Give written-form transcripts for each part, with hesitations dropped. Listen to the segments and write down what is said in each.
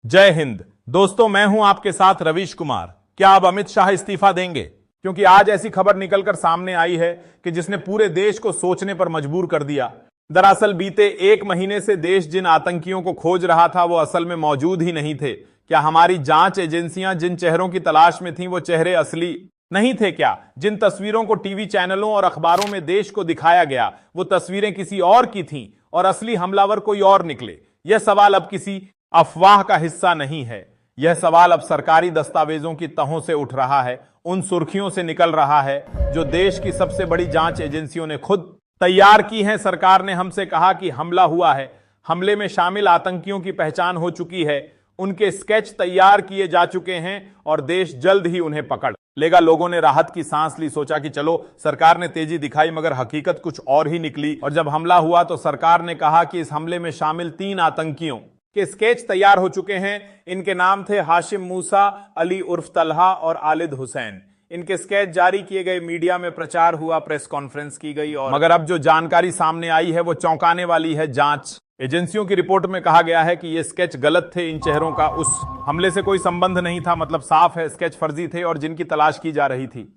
जय हिंद दोस्तों, मैं हूं आपके साथ रवीश कुमार। क्या अब अमित शाह इस्तीफा देंगे? क्योंकि आज ऐसी खबर निकलकर सामने आई है कि जिसने पूरे देश को सोचने पर मजबूर कर दिया। दरअसल बीते एक महीने से देश जिन आतंकियों को खोज रहा था वो असल में मौजूद ही नहीं थे। क्या हमारी जांच एजेंसियां जिन चेहरों की तलाश में थीं वो चेहरे असली नहीं थे क्या? जिन तस्वीरों को टीवी चैनलों और अखबारों में देश को दिखाया गया वो तस्वीरें किसी और की थीं और असली हमलावर कोई और निकले? यह सवाल अब किसी अफवाह का हिस्सा नहीं है। यह सवाल अब सरकारी दस्तावेजों की तहों से उठ रहा है, उन सुर्खियों से निकल रहा है जो देश की सबसे बड़ी जांच एजेंसियों ने खुद तैयार की हैं। सरकार ने हमसे कहा कि हमला हुआ है, हमले में शामिल आतंकियों की पहचान हो चुकी है, उनके स्केच तैयार किए जा चुके हैं और देश जल्द ही उन्हें पकड़ लेगा। लोगों ने राहत की सांस ली, सोचा कि चलो सरकार ने तेजी दिखाई, मगर हकीकत कुछ और ही निकली। और जब हमला हुआ तो सरकार ने कहा कि इस हमले में शामिल 3 आतंकियों के स्केच तैयार हो चुके हैं। इनके नाम थे हाशिम मूसा, अली उर्फ तलहा और आलिद हुसैन। इनके स्केच जारी किए गए, मीडिया में प्रचार हुआ, प्रेस कॉन्फ्रेंस की गई। और मगर अब जो जानकारी सामने आई है वो चौंकाने वाली है। जांच एजेंसियों की रिपोर्ट में कहा गया है कि ये स्केच गलत थे। इन चेहरों का उस हमले से कोई संबंध नहीं था। मतलब साफ है, स्केच फर्जी थे और जिनकी तलाश की जा रही थी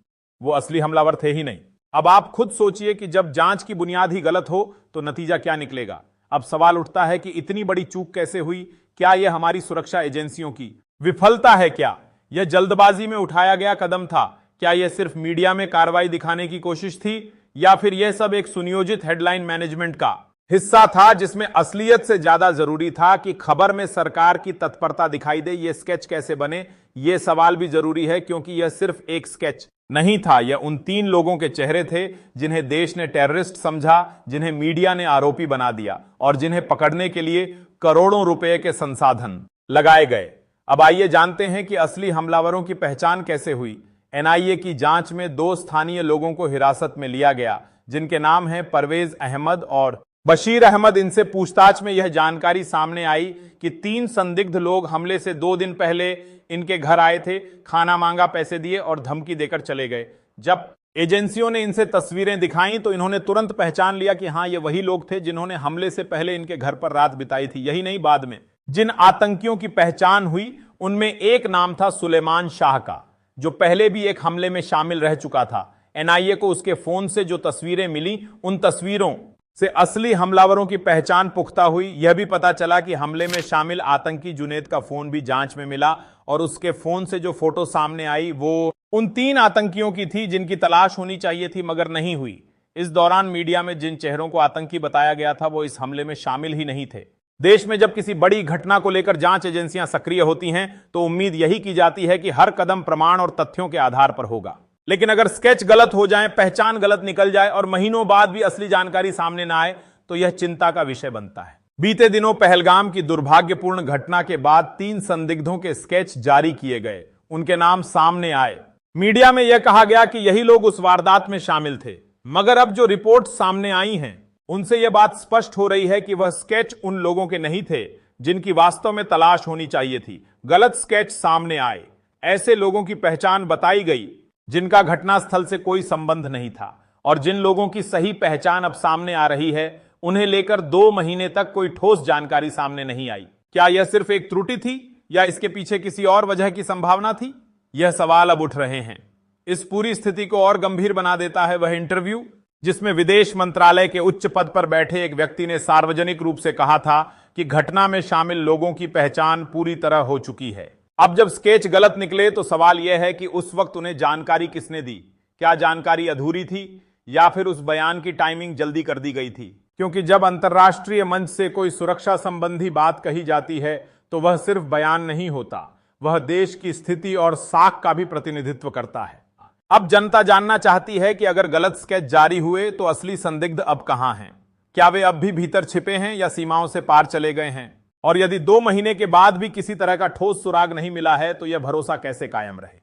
वो असली हमलावर थे ही नहीं। अब आप खुद सोचिए कि जब जांच की बुनियाद ही गलत हो तो नतीजा क्या निकलेगा। अब सवाल उठता है कि इतनी बड़ी चूक कैसे हुई? क्या यह हमारी सुरक्षा एजेंसियों की विफलता है? क्या यह जल्दबाजी में उठाया गया कदम था? क्या यह सिर्फ मीडिया में कार्रवाई दिखाने की कोशिश थी या फिर यह सब एक सुनियोजित हेडलाइन मैनेजमेंट का हिस्सा था जिसमें असलियत से ज्यादा जरूरी था कि खबर में सरकार की तत्परता दिखाई दे? यह स्केच कैसे बने, यह सवाल भी जरूरी है, क्योंकि यह सिर्फ एक स्केच नहीं था। यह उन 3 लोगों के चेहरे थे जिन्हें देश ने टेररिस्ट समझा, जिन्हें मीडिया ने आरोपी बना दिया और जिन्हें पकड़ने के लिए करोड़ों रुपए के संसाधन लगाए गए। अब आइए जानते हैं कि असली हमलावरों की पहचान कैसे हुई। एनआईए की जांच में 2 स्थानीय लोगों को हिरासत में लिया गया जिनके नाम हैं परवेज अहमद और बशीर अहमद। इनसे पूछताछ में यह जानकारी सामने आई कि 3 संदिग्ध लोग हमले से 2 दिन पहले इनके घर आए थे, खाना मांगा, पैसे दिए और धमकी देकर चले गए। जब एजेंसियों ने इनसे तस्वीरें दिखाई तो इन्होंने तुरंत पहचान लिया कि हां, ये वही लोग थे जिन्होंने हमले से पहले इनके घर पर रात बिताई थी। यही नहीं, बाद में जिन आतंकियों की पहचान हुई उनमें एक नाम था सुलेमान शाह का, जो पहले भी एक हमले में शामिल रह चुका था। एनआईए को उसके फोन से जो तस्वीरें मिली उन तस्वीरों से असली हमलावरों की पहचान पुख्ता हुई। यह भी पता चला कि हमले में शामिल आतंकी जुनैद का फोन भी जांच में मिला और उसके फोन से जो फोटो सामने आई वो उन 3 आतंकियों की थी जिनकी तलाश होनी चाहिए थी मगर नहीं हुई। इस दौरान मीडिया में जिन चेहरों को आतंकी बताया गया था वो इस हमले में शामिल ही नहीं थे। देश में जब किसी बड़ी घटना को लेकर जांच एजेंसियां सक्रिय होती हैं तो उम्मीद यही की जाती है कि हर कदम प्रमाण और तथ्यों के आधार पर होगा। लेकिन अगर स्केच गलत हो जाए, पहचान गलत निकल जाए और महीनों बाद भी असली जानकारी सामने ना आए तो यह चिंता का विषय बनता है। बीते दिनों पहलगाम की दुर्भाग्यपूर्ण घटना के बाद 3 संदिग्धों के स्केच जारी किए गए, उनके नाम सामने आए। मीडिया में यह कहा गया कि यही लोग उस वारदात में शामिल थे, मगर अब जो रिपोर्ट सामने आई हैं उनसे यह बात स्पष्ट हो रही है कि वह स्केच उन लोगों के नहीं थे जिनकी वास्तव में तलाश होनी चाहिए थी। गलत स्केच सामने आए, ऐसे लोगों की पहचान बताई गई जिनका घटनास्थल से कोई संबंध नहीं था, और जिन लोगों की सही पहचान अब सामने आ रही है उन्हें लेकर 2 महीने तक कोई ठोस जानकारी सामने नहीं आई। क्या यह सिर्फ एक त्रुटि थी या इसके पीछे किसी और वजह की संभावना थी? यह सवाल अब उठ रहे हैं। इस पूरी स्थिति को और गंभीर बना देता है वह इंटरव्यू जिसमें विदेश मंत्रालय के उच्च पद पर बैठे एक व्यक्ति ने सार्वजनिक रूप से कहा था कि घटना में शामिल लोगों की पहचान पूरी तरह हो चुकी है। अब जब स्केच गलत निकले तो सवाल यह है कि उस वक्त उन्हें जानकारी किसने दी? क्या जानकारी अधूरी थी या फिर उस बयान की टाइमिंग जल्दी कर दी गई थी? क्योंकि जब अंतर्राष्ट्रीय मंच से कोई सुरक्षा संबंधी बात कही जाती है तो वह सिर्फ बयान नहीं होता, वह देश की स्थिति और साख का भी प्रतिनिधित्व करता है। अब जनता जानना चाहती है कि अगर गलत स्केच जारी हुए तो असली संदिग्ध अब कहां हैं? क्या वे अब भी भीतर छिपे हैं या सीमाओं से पार चले गए हैं? और यदि 2 महीने के बाद भी किसी तरह का ठोस सुराग नहीं मिला है तो यह भरोसा कैसे कायम रहे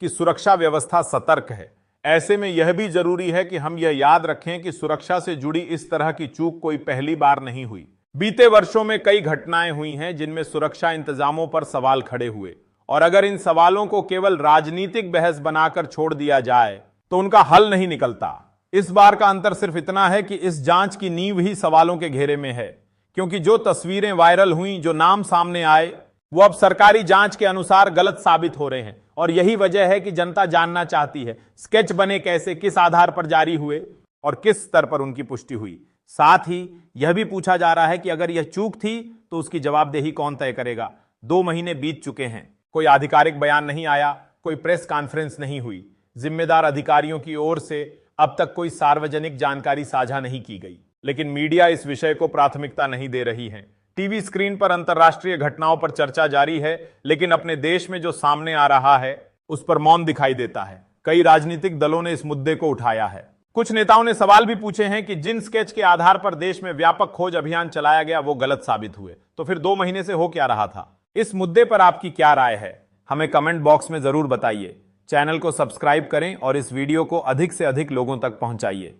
कि सुरक्षा व्यवस्था सतर्क है? ऐसे में यह भी जरूरी है कि हम यह याद रखें कि सुरक्षा से जुड़ी इस तरह की चूक कोई पहली बार नहीं हुई। बीते वर्षों में कई घटनाएं हुई हैं जिनमें सुरक्षा इंतजामों पर सवाल खड़े हुए, और अगर इन सवालों को केवल राजनीतिक बहस बनाकर छोड़ दिया जाए तो उनका हल नहीं निकलता। इस बार का अंतर सिर्फ इतना है कि इस जांच की नींव ही सवालों के घेरे में है, क्योंकि जो तस्वीरें वायरल हुई, जो नाम सामने आए, वो अब सरकारी जांच के अनुसार गलत साबित हो रहे हैं और यही वजह है कि जनता जानना चाहती है स्केच बने कैसे, किस आधार पर जारी हुए और किस स्तर पर उनकी पुष्टि हुई। साथ ही यह भी पूछा जा रहा है कि अगर यह चूक थी तो उसकी जवाबदेही कौन तय करेगा। 2 महीने बीत चुके हैं, कोई आधिकारिक बयान नहीं आया, कोई प्रेस कॉन्फ्रेंस नहीं हुई, जिम्मेदार अधिकारियों की ओर से अब तक कोई सार्वजनिक जानकारी साझा नहीं की गई। लेकिन मीडिया इस विषय को प्राथमिकता नहीं दे रही है। टीवी स्क्रीन पर अंतर्राष्ट्रीय घटनाओं पर चर्चा जारी है, लेकिन अपने देश में जो सामने आ रहा है उस पर मौन दिखाई देता है। कई राजनीतिक दलों ने इस मुद्दे को उठाया है। कुछ नेताओं ने सवाल भी पूछे हैं कि जिन स्केच के आधार पर देश में व्यापक खोज अभियान चलाया गया वो गलत साबित हुए, तो फिर 2 महीने से हो क्या रहा था। इस मुद्दे पर आपकी क्या राय है, हमें कमेंट बॉक्स में जरूर बताइए। चैनल को सब्सक्राइब करें और इस वीडियो को अधिक से अधिक लोगों तक पहुंचाइए।